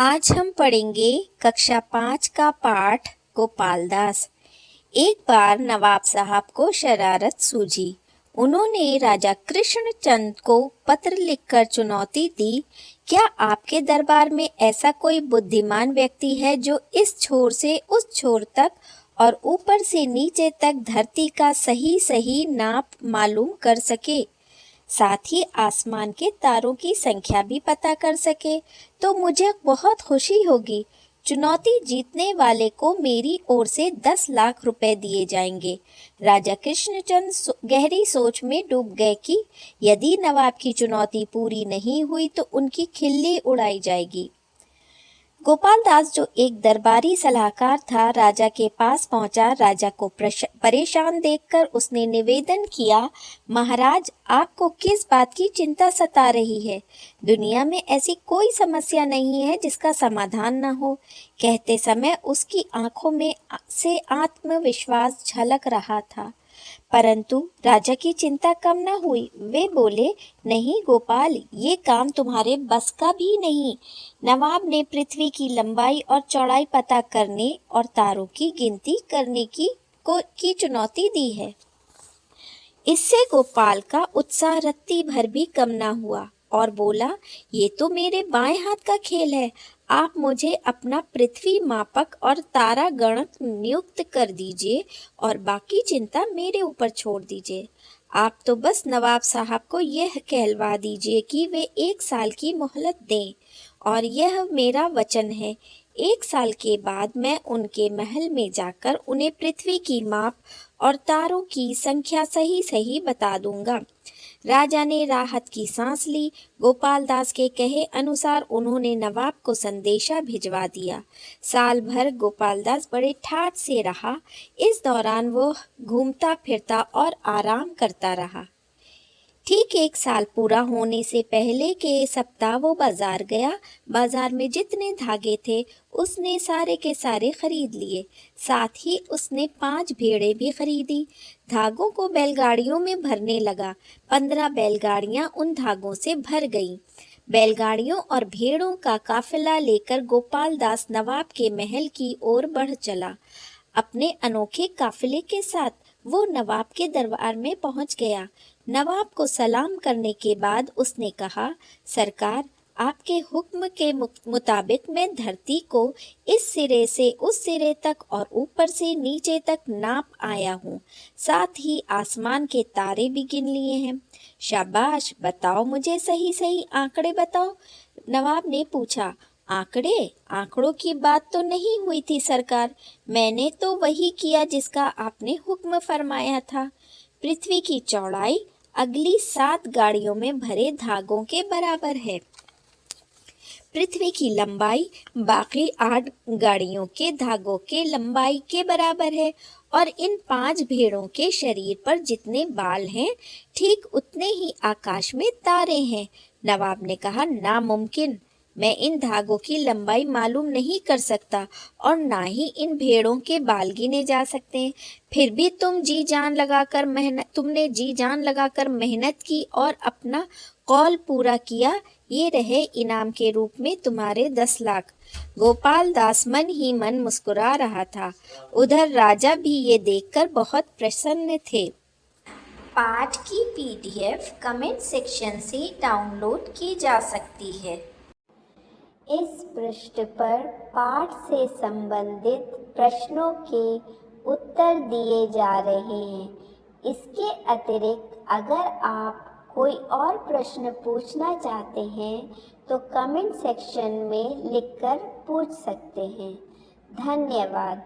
आज हम पढ़ेंगे कक्षा 5 का पाठ गोपाल दास। एक बार नवाब साहब को शरारत सूझी। उन्होंने राजा कृष्णचंद को पत्र लिखकर चुनौती दी, क्या आपके दरबार में ऐसा कोई बुद्धिमान व्यक्ति है जो इस छोर से उस छोर तक और ऊपर से नीचे तक धरती का सही सही नाप मालूम कर सके, साथ ही आसमान के तारों की संख्या भी पता कर सके? तो मुझे बहुत खुशी होगी। चुनौती जीतने वाले को मेरी ओर से 10 लाख रुपए दिए जाएंगे। राजा कृष्णचंद गहरी सोच में डूब गए कि यदि नवाब की चुनौती पूरी नहीं हुई तो उनकी खिल्ली उड़ाई जाएगी। गोपाल दास, जो एक दरबारी सलाहकार था, राजा के पास पहुंचा। राजा को परेशान देखकर उसने निवेदन किया, महाराज, आपको किस बात की चिंता सता रही है? दुनिया में ऐसी कोई समस्या नहीं है जिसका समाधान न हो। कहते समय उसकी आंखों में से आत्मविश्वास झलक रहा था। परंतु राजा की चिंता कम न हुई। वे बोले, नहीं गोपाल, ये काम तुम्हारे बस का भी नहीं। नवाब ने पृथ्वी की लंबाई और चौड़ाई पता करने और तारों की गिनती करने की चुनौती दी है। इससे गोपाल का उत्साह रत्ती भर भी कम न हुआ और बोला, ये तो मेरे बाएं हाथ का खेल है। आप मुझे अपना पृथ्वी मापक और तारा गणक नियुक्त कर दीजिए और बाकी चिंता मेरे ऊपर छोड़ दीजिए। आप तो बस नवाब साहब को यह कहलवा दीजिए कि वे 1 साल की मोहलत दें, और यह मेरा वचन है, 1 साल के बाद मैं उनके महल में जाकर उन्हें पृथ्वी की माप और तारों की संख्या सही सही बता दूंगा। राजा ने राहत की सांस ली। गोपाल दास के कहे अनुसार उन्होंने नवाब को संदेशा भिजवा दिया। साल भर गोपाल दास बड़े ठाठ से रहा। इस दौरान वो घूमता फिरता और आराम करता रहा। ठीक 1 साल पूरा होने से पहले के सप्ताह वो बाजार गया। बाजार में जितने धागे थे उसने सारे के सारे खरीद लिए। साथ ही उसने 5 भेड़ें भी खरीदी। धागों को बैलगाड़ियों में भरने लगा। 15 बैलगाड़ियां उन धागों से भर गईं। बैलगाड़ियों और भेड़ों का काफिला लेकर गोपाल दास नवाब के महल की ओर बढ़ चला। अपने अनोखे काफिले के साथ वो नवाब के दरबार में पहुंच गया। नवाब को सलाम करने के बाद उसने कहा, सरकार, आपके हुक्म के मुताबिक मैं धरती को इस सिरे से उस सिरे तक और ऊपर से नीचे तक नाप आया हूँ। साथ ही आसमान के तारे भी गिन लिए हैं। शाबाश, बताओ, मुझे सही सही आंकड़े बताओ। नवाब ने पूछा, आंकड़ों की बात तो नहीं हुई थी सरकार। मैंने तो वही किया जिसका आपने हुक्म फरमाया था। पृथ्वी की चौड़ाई अगली 7 गाड़ियों में भरे धागों के बराबर है। पृथ्वी की लंबाई बाकी 8 गाड़ियों के धागों के लंबाई के बराबर है। और इन 5 भेड़ों के शरीर पर जितने बाल हैं, ठीक उतने ही आकाश में तारे हैं। नवाब ने कहा, नामुमकिन, मैं इन धागों की लंबाई मालूम नहीं कर सकता और ना ही इन भेड़ों के बाल गिने जा सकते हैं। फिर भी तुमने जी जान लगाकर मेहनत की और अपना कौल पूरा किया। ये रहे इनाम के रूप में तुम्हारे 10 लाख। गोपाल दास मन ही मन मुस्कुरा रहा था। उधर राजा भी ये देखकर बहुत प्रसन्न थे। पाठ की PDF कमेंट सेक्शन से डाउनलोड की जा सकती है। इस पृष्ठ पर पाठ से संबंधित प्रश्नों के उत्तर दिए जा रहे हैं। इसके अतिरिक्त अगर आप कोई और प्रश्न पूछना चाहते हैं तो कमेंट सेक्शन में लिखकर पूछ सकते हैं। धन्यवाद।